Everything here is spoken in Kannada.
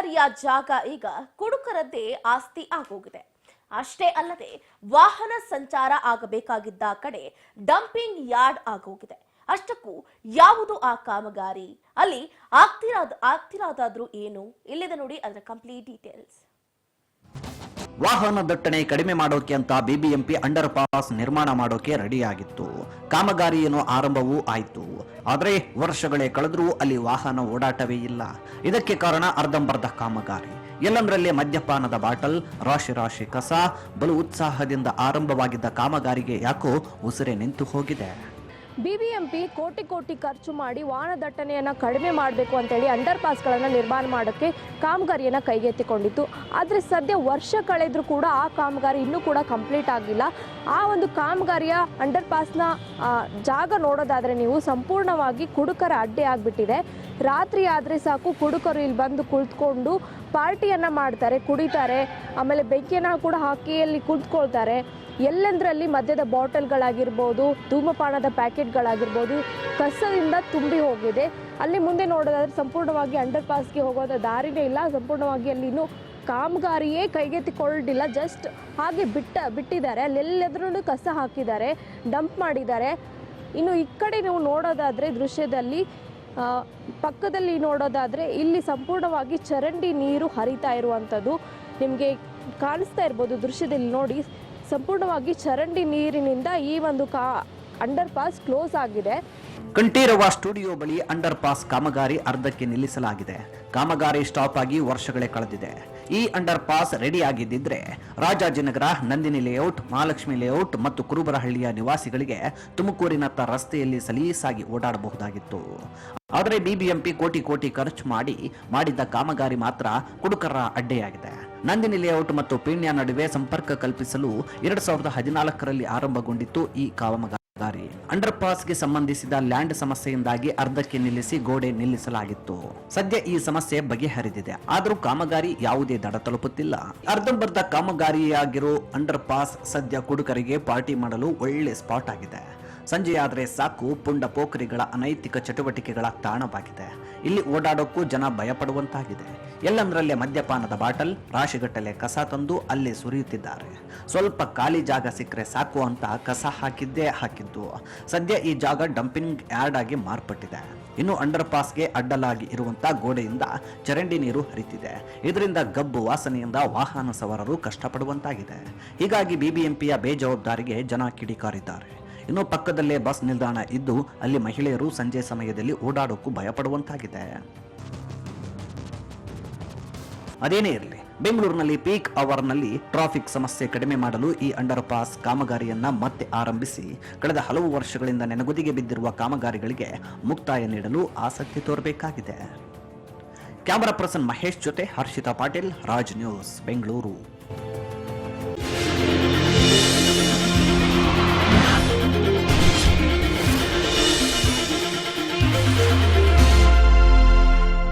ಕಾಮಗಾರಿಯ ಜಾಗ ಈಗ ಕುಡುಕರದ್ದೇ ಆಸ್ತಿ ಆಗೋಗಿದೆ. ಅಷ್ಟೇ ಅಲ್ಲದೆ ವಾಹನ ಸಂಚಾರ ಆಗಬೇಕಾಗಿದ್ದ ಕಡೆ ಡಂಪಿಂಗ್ ಯಾರ್ಡ್ ಆಗೋಗಿದೆ. ಅಷ್ಟಕ್ಕೂ ಯಾವುದು ಆ ಕಾಮಗಾರಿ, ಅಲ್ಲಿ ಆಗ್ತಿರೋದಾದ್ರೂ ಏನು, ಇಲ್ಲಿದೆ ನೋಡಿ ಅದರ ಕಂಪ್ಲೀಟ್ ಡೀಟೇಲ್ಸ್. ವಾಹನ ದಟ್ಟಣೆ ಕಡಿಮೆ ಮಾಡೋಕೆ ಅಂತ ಬಿಬಿಎಂಪಿ ಅಂಡರ್ ಪಾಸ್ ನಿರ್ಮಾಣ ಮಾಡೋಕೆ ರೆಡಿ ಆಗಿತ್ತು. ಕಾಮಗಾರಿ ಏನೋ ಆರಂಭವೂ ಆಯಿತು. ಆದರೆ ವರ್ಷಗಳೇ ಕಳೆದ್ರೂ ಅಲ್ಲಿ ವಾಹನ ಓಡಾಟವೇ ಇಲ್ಲ. ಇದಕ್ಕೆ ಕಾರಣ ಅರ್ಧಂಬರ್ಧ ಕಾಮಗಾರಿ. ಎಲ್ಲಂದ್ರಲ್ಲೇ ಮದ್ಯಪಾನದ ಬಾಟಲ್, ರಾಶಿ ರಾಶಿ ಕಸ. ಬಲು ಉತ್ಸಾಹದಿಂದ ಆರಂಭವಾಗಿದ್ದ ಕಾಮಗಾರಿಗೆ ಯಾಕೋ ಉಸಿರೇ ನಿಂತು ಹೋಗಿದೆ. ಬಿಬಿಎಂಪಿ ಕೋಟಿ ಖರ್ಚು ಮಾಡಿ ವಾಹನ ದಟ್ಟಣೆಯನ್ನು ಕಡಿಮೆ ಮಾಡಬೇಕು ಅಂತೇಳಿ ಅಂಡರ್ ಪಾಸ್ಗಳನ್ನು ನಿರ್ಮಾಣ ಮಾಡೋಕ್ಕೆ ಕಾಮಗಾರಿಯನ್ನು ಕೈಗೆತ್ತಿಕೊಂಡಿತ್ತು. ಆದರೆ ಸದ್ಯ ವರ್ಷ ಕಳೆದರೂ ಕೂಡ ಆ ಕಾಮಗಾರಿ ಇನ್ನೂ ಕೂಡ ಕಂಪ್ಲೀಟ್ ಆಗಿಲ್ಲ. ಆ ಒಂದು ಕಾಮಗಾರಿಯ ಅಂಡರ್ ಪಾಸ್ನ ಜಾಗ ನೋಡೋದಾದರೆ ನೀವು ಸಂಪೂರ್ಣವಾಗಿ ಕುಡುಕರ ಅಡ್ಡೆ ಆಗಿಬಿಟ್ಟಿದೆ. ರಾತ್ರಿ ಆದರೆ ಸಾಕು ಕುಡುಕರು ಇಲ್ಲಿ ಬಂದು ಕುಳಿತುಕೊಂಡು ಪಾರ್ಟಿಯನ್ನು ಮಾಡ್ತಾರೆ, ಕುಡಿತಾರೆ, ಆಮೇಲೆ ಬೆಂಕಿಯನ್ನು ಕೂಡ ಹಾಕಿ ಅಲ್ಲಿ ಕುಳಿತುಕೊಳ್ತಾರೆ. ಎಲ್ಲೆಂದರಲ್ಲಿ ಮದ್ಯದ ಬಾಟಲ್ಗಳಾಗಿರ್ಬೋದು, ಧೂಮಪಾನದ ಪ್ಯಾಕೆಟ್ಗಳಾಗಿರ್ಬೋದು ಕಸದಿಂದ ತುಂಬಿ ಹೋಗಿದೆ. ಅಲ್ಲಿ ಮುಂದೆ ನೋಡೋದಾದ್ರೆ ಸಂಪೂರ್ಣವಾಗಿ ಅಂಡರ್ ಪಾಸ್ಗೆ ಹೋಗೋದ ದಾರಿನೇ ಇಲ್ಲ. ಸಂಪೂರ್ಣವಾಗಿ ಅಲ್ಲಿ ಇನ್ನೂ ಕಾಮಗಾರಿಯೇ ಕೈಗೆತ್ತಿಕೊಳ್ಳಿಲ್ಲ. ಜಸ್ಟ್ ಹಾಗೆ ಬಿಟ್ಟಿದ್ದಾರೆ. ಅಲ್ಲೆಲ್ಲದ್ರೂ ಕಸ ಹಾಕಿದ್ದಾರೆ, ಡಂಪ್ ಮಾಡಿದ್ದಾರೆ. ಇನ್ನು ಈ ಕಡೆ ನೀವು ನೋಡೋದಾದರೆ ದೃಶ್ಯದಲ್ಲಿ ಪಕ್ಕದಲ್ಲಿ ನೋಡೋದಾದರೆ ಇಲ್ಲಿ ಸಂಪೂರ್ಣವಾಗಿ ಚರಂಡಿ ನೀರು ಹರಿತಾ ಇರುವಂಥದ್ದು ನಿಮಗೆ ಕಾಣಿಸ್ತಾ ಇರ್ಬೋದು ದೃಶ್ಯದಲ್ಲಿ ನೋಡಿ. ಸಂಪೂರ್ಣವಾಗಿ ಚರಂಡಿ ನೀರಿನಿಂದ ಈ ಒಂದು ಅಂಡರ್ ಪಾಸ್ ಕ್ಲೋಸ್ ಆಗಿದೆ. ಕಂಠೀರವ ಸ್ಟುಡಿಯೋ ಬಳಿ ಅಂಡರ್ ಪಾಸ್ ಕಾಮಗಾರಿ ಅರ್ಧಕ್ಕೆ ನಿಲ್ಲಿಸಲಾಗಿದೆ. ಕಾಮಗಾರಿ ಸ್ಟಾಪ್ ಆಗಿ ವರ್ಷಗಳೇ ಕಳೆದಿದೆ. ಈ ಅಂಡರ್ ಪಾಸ್ ರೆಡಿ ಆಗಿದ್ದಿದ್ರೆ ರಾಜಾಜಿನಗರ, ನಂದಿನಿ ಲೇಔಟ್, ಮಹಾಲಕ್ಷ್ಮಿ ಲೇಔಟ್ ಮತ್ತು ಕುರುಬರಹಳ್ಳಿಯ ನಿವಾಸಿಗಳಿಗೆ ತುಮಕೂರಿನತ್ತ ರಸ್ತೆಯಲ್ಲಿ ಸಲೀಸಾಗಿ ಓಡಾಡಬಹುದಾಗಿತ್ತು. ಆದರೆ ಬಿಬಿಎಂಪಿ ಕೋಟಿ ಖರ್ಚು ಮಾಡಿದ್ದ ಕಾಮಗಾರಿ ಮಾತ್ರ ಕುಡುಕರ ಅಡ್ಡೆಯಾಗಿದೆ. ನಂದಿನಿ ಲೇಔಟ್ ಮತ್ತು ಪೀಣ್ಯ ನಡುವೆ ಸಂಪರ್ಕ ಕಲ್ಪಿಸಲು 2014ರಲ್ಲಿ ಆರಂಭಗೊಂಡಿತ್ತು ಈ ಕಾಮಗಾರಿ. ಅಂಡರ್ ಪಾಸ್ಗೆ ಸಂಬಂಧಿಸಿದ ಲ್ಯಾಂಡ್ ಸಮಸ್ಯೆಯಿಂದಾಗಿ ಅರ್ಧಕ್ಕೆ ನಿಲ್ಲಿಸಿ ಗೋಡೆ ನಿಲ್ಲಿಸಲಾಗಿತ್ತು. ಸದ್ಯ ಈ ಸಮಸ್ಯೆ ಬಗೆಹರಿದಿದೆ. ಆದರೂ ಕಾಮಗಾರಿ ಯಾವುದೇ ದಡ ತಲುಪುತ್ತಿಲ್ಲ. ಅರ್ಧಂಬರ್ಧ ಕಾಮಗಾರಿಯಾಗಿರೋ ಅಂಡರ್ ಪಾಸ್ ಸದ್ಯ ಕುಡುಕರಿಗೆ ಪಾರ್ಟಿ ಮಾಡಲು ಒಳ್ಳೆ ಸ್ಪಾಟ್ ಆಗಿದೆ. ಸಂಜೆಯಾದರೆ ಸಾಕು ಪುಂಡ ಪೋಖರಿಗಳ ಅನೈತಿಕ ಚಟುವಟಿಕೆಗಳ ತಾಣವಾಗಿದೆ. ಇಲ್ಲಿ ಓಡಾಡೋಕ್ಕೂ ಜನ ಭಯಪಡುವಂತಾಗಿದೆ. ಎಲ್ಲಂದ್ರಲ್ಲೇ ಮದ್ಯಪಾನದ ಬಾಟಲ್, ರಾಶಿಗಟ್ಟಲೆ ಕಸ ತಂದು ಅಲ್ಲೇ ಸುರಿಯುತ್ತಿದ್ದಾರೆ. ಸ್ವಲ್ಪ ಖಾಲಿ ಜಾಗ ಸಿಕ್ಕರೆ ಸಾಕು ಅಂತ ಕಸ ಹಾಕಿದ್ದು. ಸದ್ಯ ಈ ಜಾಗ ಡಂಪಿಂಗ್ ಯಾರ್ಡ್ ಆಗಿ ಮಾರ್ಪಟ್ಟಿದೆ. ಇನ್ನು ಅಂಡರ್ ಪಾಸ್ಗೆ ಅಡ್ಡಲಾಗಿ ಇರುವಂತಹ ಗೋಡೆಯಿಂದ ಚರಂಡಿ ನೀರು ಹರಿತಿದೆ. ಇದರಿಂದ ಗಬ್ಬು ವಾಸನೆಯಿಂದ ವಾಹನ ಸವಾರರು ಕಷ್ಟಪಡುವಂತಾಗಿದೆ. ಹೀಗಾಗಿ ಬಿಬಿಎಂಪಿಯ ಬೇಜವಾಬ್ದಾರಿಗೆ ಜನ ಕಿಡಿಕಾರಿದ್ದಾರೆ. ಇನ್ನು ಪಕ್ಕದಲ್ಲೇ ಬಸ್ ನಿಲ್ದಾಣ ಇದ್ದು ಅಲ್ಲಿ ಮಹಿಳೆಯರು ಸಂಜೆ ಸಮಯದಲ್ಲಿ ಓಡಾಡೋಕ್ಕೂ ಭಯಪಡುವಂತಾಗಿದೆ. ಅದೇನೇ ಇರಲಿ, ಬೆಂಗಳೂರಿನಲ್ಲಿ ಪೀಕ್ ಅವರ್ನಲ್ಲಿ ಟ್ರಾಫಿಕ್ ಸಮಸ್ಯೆ ಕಡಿಮೆ ಮಾಡಲು ಈ ಅಂಡರ್ ಪಾಸ್ ಕಾಮಗಾರಿಯನ್ನ ಮತ್ತೆ ಆರಂಭಿಸಿ ಕಳೆದ ಹಲವು ವರ್ಷಗಳಿಂದ ನೆನಗುದಿಗೆ ಬಿದ್ದಿರುವ ಕಾಮಗಾರಿಗಳಿಗೆ ಮುಕ್ತಾಯ ನೀಡಲು ಆಸಕ್ತಿ ತೋರಬೇಕಾಗಿದೆ. ಕ್ಯಾಮರಾ ಪರ್ಸನ್ ಮಹೇಶ್ ಜೊತೆ ಹರ್ಷಿತಾ ಪಾಟೀಲ್, ರಾಜ್ ನ್ಯೂಸ್, ಬೆಂಗಳೂರು.